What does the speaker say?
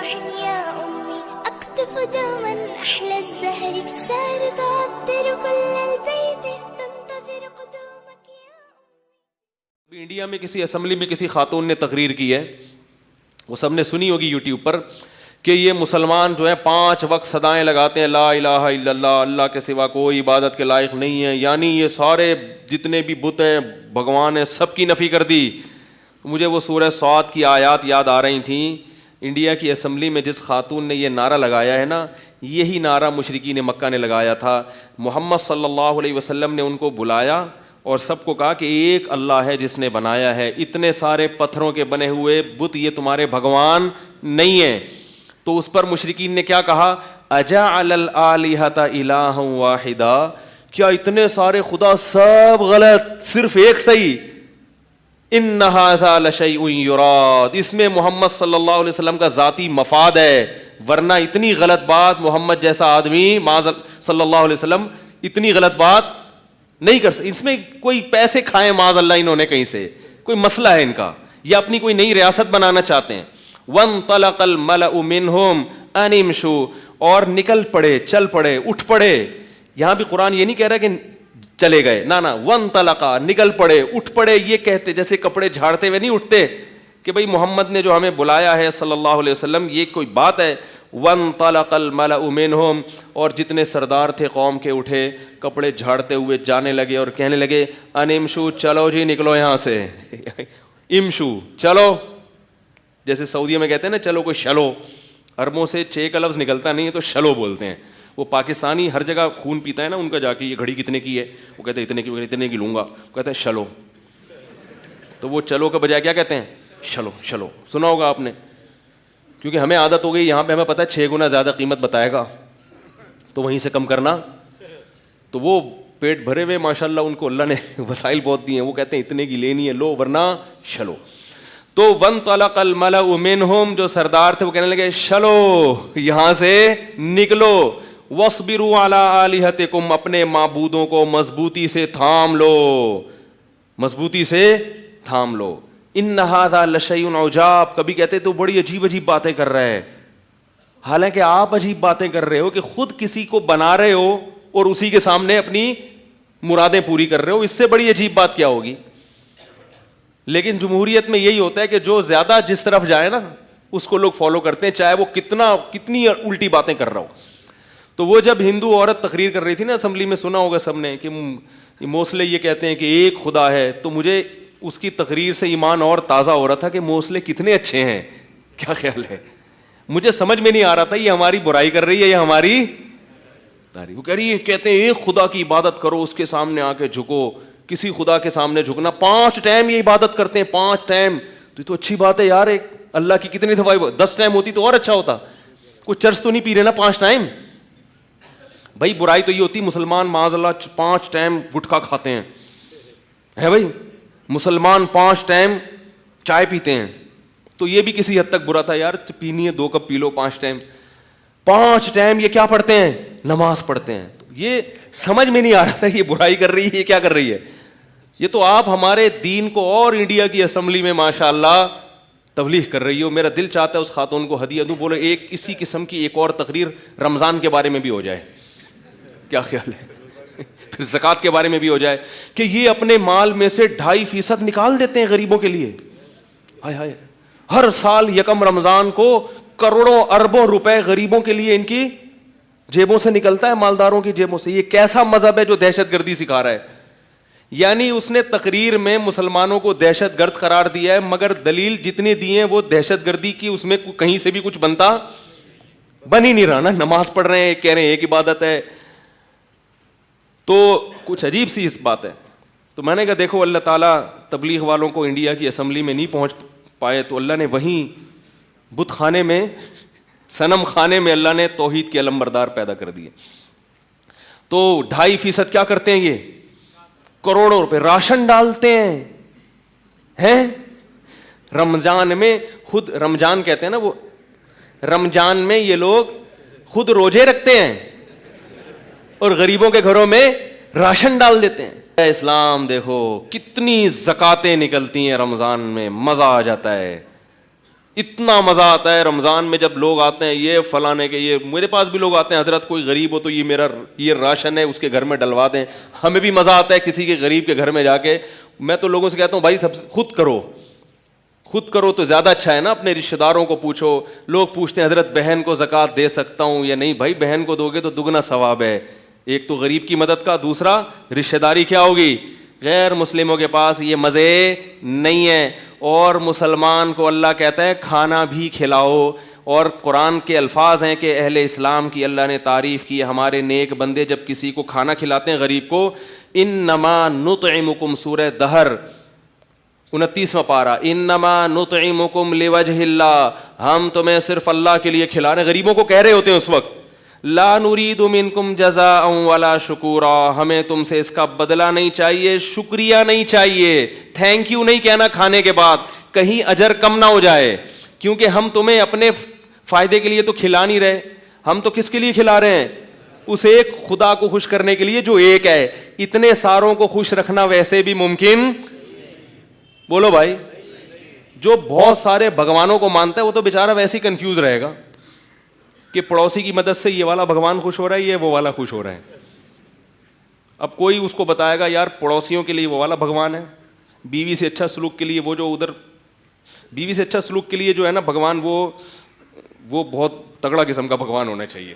روح يا أمي أقطف دوما أحلى الزهر سار تعطر كل البيت تنتظر قدومك يا أمي. انڈیا میں کسی اسمبلی میں کسی خاتون نے تقریر کی ہے, وہ سب نے سنی ہوگی یوٹیوب پر, کہ یہ مسلمان جو ہیں 5 وقت صدائیں لگاتے ہیں لا الہ الا اللہ, اللہ کے سوا کوئی عبادت کے لائق نہیں ہے, یعنی یہ سارے جتنے بھی بت ہیں بھگوان ہیں سب کی نفی کر دی. مجھے وہ سورہ صاد کی آیات یاد آ رہی تھیں. انڈیا کی اسمبلی میں جس خاتون نے یہ نعرہ لگایا ہے نا, یہی نعرہ مشرکین مکہ نے لگایا تھا. محمد صلی اللہ علیہ وسلم نے ان کو بلایا اور سب کو کہا کہ ایک اللہ ہے جس نے بنایا ہے, اتنے سارے پتھروں کے بنے ہوئے بت یہ تمہارے بھگوان نہیں ہیں. تو اس پر مشرکین نے کیا کہا, اجعل الآلہۃ الہا واحدا, کیا اتنے سارے خدا سب غلط صرف ایک صحیح, ان ھذا لشیء یراد, اس میں محمد صلی اللہ علیہ وسلم کا ذاتی مفاد ہے, ورنہ اتنی غلط بات محمد جیسا آدمی صلی اللہ علیہ وسلم اتنی غلط بات نہیں کر سکتے. اس میں کوئی پیسے کھائے معاذ اللہ انہوں نے کہیں سے, کوئی مسئلہ ہے ان کا, یا اپنی کوئی نئی ریاست بنانا چاہتے ہیں. وانطلق الملأ منهم ان امشوا, اور نکل پڑے, چل پڑے, اٹھ پڑے. یہاں بھی قرآن یہ نہیں کہہ رہا کہ چلے گئے, نہ وانطلقا, نکل پڑے, اٹھ پڑے. یہ کہتے جیسے کپڑے جھاڑتے ہوئے نہیں اٹھتے کہ بھئی محمد نے جو ہمیں بلایا ہے صلی اللہ علیہ وسلم, یہ کوئی بات ہے. وانطلق الملأ منهم, اور جتنے سردار تھے قوم کے اٹھے, کپڑے جھاڑتے ہوئے جانے لگے اور کہنے لگے ان امشوا, چلو جی نکلو یہاں سے. امشوا چلو, جیسے سعودیہ میں کہتے ہیں نا چلو کوئی شلو, عربوں سے 6 کا لفظ نکلتا نہیں ہے تو شلو بولتے ہیں. وہ پاکستانی ہر جگہ خون پیتا ہے نا ان کا, جا کے یہ گھڑی کتنے کی ہے, وہ کہتے ہیں اتنے کی لوں گا, وہ کہتے ہیں شلو. تو وہ چلو کے بجائے کیا کہتے ہیں, شلو. شلو سنا ہوگا آپ نے, کیونکہ ہمیں عادت ہو گئی, یہاں پہ ہمیں پتہ ہے 6 گنا زیادہ قیمت بتائے گا تو وہیں سے کم کرنا. تو وہ پیٹ بھرے ہوئے ماشاء اللہ, ان کو اللہ نے وسائل بہت دیے ہیں, وہ کہتے ہیں اتنے کی لینی ہے لو ورنہ شلو. تو وانطلق الملأ منهم, جو سردار تھے وہ کہنے لگے چلو یہاں سے نکلو. واصبروا علی آلہتکم, اپنے معبودوں کو مضبوطی سے تھام لو, مضبوطی سے تھام لو. ان ھذا لشیء عجاب, کبھی کہتے تو بڑی عجیب عجیب باتیں کر رہے ہیں, حالانکہ آپ عجیب باتیں کر رہے ہو کہ خود کسی کو بنا رہے ہو اور اسی کے سامنے اپنی مرادیں پوری کر رہے ہو, اس سے بڑی عجیب بات کیا ہوگی. لیکن جمہوریت میں یہی ہوتا ہے کہ جو زیادہ جس طرف جائے نا اس کو لوگ فالو کرتے ہیں, چاہے وہ کتنی الٹی باتیں کر رہا ہو. تو وہ جب ہندو عورت تقریر کر رہی تھی نا اسمبلی میں, سنا ہوگا سب نے کہ موسلے یہ کہتے ہیں کہ ایک خدا ہے, تو مجھے اس کی تقریر سے ایمان اور تازہ ہو رہا تھا کہ موسلے کتنے اچھے ہیں. کیا خیال ہے, مجھے سمجھ میں نہیں آ رہا تھا یہ ہماری برائی کر رہی ہے یا ہماری تعریف. وہ کہہ رہی ہے کہتے ہیں ایک خدا کی عبادت کرو, اس کے سامنے آ کے جھکو, کسی خدا کے سامنے جھکنا, 5 ٹائم یہ عبادت کرتے ہیں, 5 ٹائم. تو اچھی بات ہے یار, ایک اللہ کی کتنی دفعہ 10 ٹائم ہوتی تو اور اچھا ہوتا. کوئی چرچ تو نہیں پی رہے نا 5 ٹائم. بھائی برائی تو یہ ہوتی مسلمان معاذ اللہ 5 ٹائم گٹکا کھاتے ہیں, ہے بھائی مسلمان 5 ٹائم چائے پیتے ہیں, تو یہ بھی کسی حد تک برا تھا یار, پینی ہے 2 کپ پی لو 5 ٹائم. 5 ٹائم یہ کیا پڑھتے ہیں, نماز پڑھتے ہیں. یہ سمجھ میں نہیں آ رہا تھا یہ برائی کر رہی ہے, یہ کیا کر رہی ہے. یہ تو آپ ہمارے دین کو اور انڈیا کی اسمبلی میں ماشاءاللہ تبلیغ کر رہی ہو. میرا دل چاہتا ہے اس خاتون کو ہدیہ دوں, بولے ایک اسی قسم کی ایک اور تقریر رمضان کے بارے میں بھی ہو جائے. کیا خیال ہے, پھر زکوٰۃ کے بارے میں بھی ہو جائے کہ یہ اپنے مال میں سے 2.5% نکال دیتے ہیں غریبوں کے لیے. ہائے ہائے, ہر سال یکم رمضان کو کروڑوں اربوں روپے غریبوں کے لیے ان کی جیبوں سے نکلتا ہے, مالداروں کی جیبوں سے. یہ کیسا مذہب ہے جو دہشت گردی سکھا رہا ہے. یعنی اس نے تقریر میں مسلمانوں کو دہشت گرد قرار دیا ہے, مگر دلیل جتنے دی ہیں وہ دہشت گردی کی, اس میں کہیں سے بھی کچھ بنتا بن ہی نہیں رہا نا. نماز پڑھ رہے ہیں, کہہ رہے ہیں ایک عبادت ہے, تو کچھ عجیب سی اس بات ہے. تو میں نے کہا دیکھو اللہ تعالیٰ تبلیغ والوں کو انڈیا کی اسمبلی میں نہیں پہنچ پائے, تو اللہ نے وہیں بت خانے میں, صنم خانے میں اللہ نے توحید کے علمبردار پیدا کر دیے. تو 2.5% کیا کرتے ہیں, یہ کروڑوں روپے راشن ڈالتے ہیں. رمضان میں خود, رمضان کہتے ہیں نا وہ, رمضان میں یہ لوگ خود روزے رکھتے ہیں اور غریبوں کے گھروں میں راشن ڈال دیتے ہیں. اسلام دیکھو کتنی زکاتیں نکلتی ہیں رمضان میں, مزہ آ جاتا ہے. اتنا مزہ آتا ہے رمضان میں جب لوگ آتے ہیں, یہ فلانے کے, یہ میرے پاس بھی لوگ آتے ہیں, حضرت کوئی غریب ہو تو یہ میرا یہ راشن ہے اس کے گھر میں ڈلوا دیں. ہمیں بھی مزہ آتا ہے کسی کے غریب کے گھر میں جا کے. میں تو لوگوں سے کہتا ہوں بھائی سب خود کرو تو زیادہ اچھا ہے نا, اپنے رشتہ داروں کو پوچھو. لوگ پوچھتے ہیں حضرت بہن کو زکوٰۃ دے سکتا ہوں یا نہیں. بھائی بہن کو دو گے تو دگنا ثواب ہے, ایک تو غریب کی مدد کا, دوسرا رشتہ داری کیا ہوگی, غیر مسلموں کے پاس یہ مزے نہیں ہیں. اور مسلمان کو اللہ کہتا ہے کھانا بھی کھلاؤ, اور قرآن کے الفاظ ہیں کہ اہل اسلام کی اللہ نے تعریف کی ہے. ہمارے نیک بندے جب کسی کو کھانا کھلاتے ہیں غریب کو, انما نطعمکم, سورہ دہر 29واں پارہ, انما نطعمکم لوجہ اللہ, ہم تمہیں صرف اللہ کے لیے کھلا رہے ہیں. غریبوں کو کہہ رہے ہوتے ہیں اس وقت, لا نرید منکم جزاء ولا شکورا, ہمیں تم سے اس کا بدلہ نہیں چاہیے, شکریہ نہیں چاہیے, تھینک یو نہیں کہنا کھانے کے بعد, کہیں اجر کم نہ ہو جائے. کیونکہ ہم تمہیں اپنے فائدے کے لیے تو کھلا نہیں رہے, ہم تو کس کے لیے کھلا رہے ہیں, اس ایک خدا کو خوش کرنے کے لیے جو ایک ہے. اتنے ساروں کو خوش رکھنا ویسے بھی ممکن, بولو بھائی, جو بہت سارے بھگوانوں کو مانتا ہے وہ تو بیچارہ ویسے ہی کنفیوز رہے گا کہ پڑوسی کی مدد سے یہ والا بھگوان خوش ہو رہا ہے, یہ وہ والا خوش ہو رہا ہے. اب کوئی اس کو بتائے گا یار پڑوسیوں کے لیے وہ والا بھگوان ہے, بیوی سے اچھا سلوک کے لیے وہ جو ادھر, بیوی سے اچھا سلوک کے لیے جو ہے نا بھگوان, وہ بہت تگڑا قسم کا بھگوان ہونا چاہیے.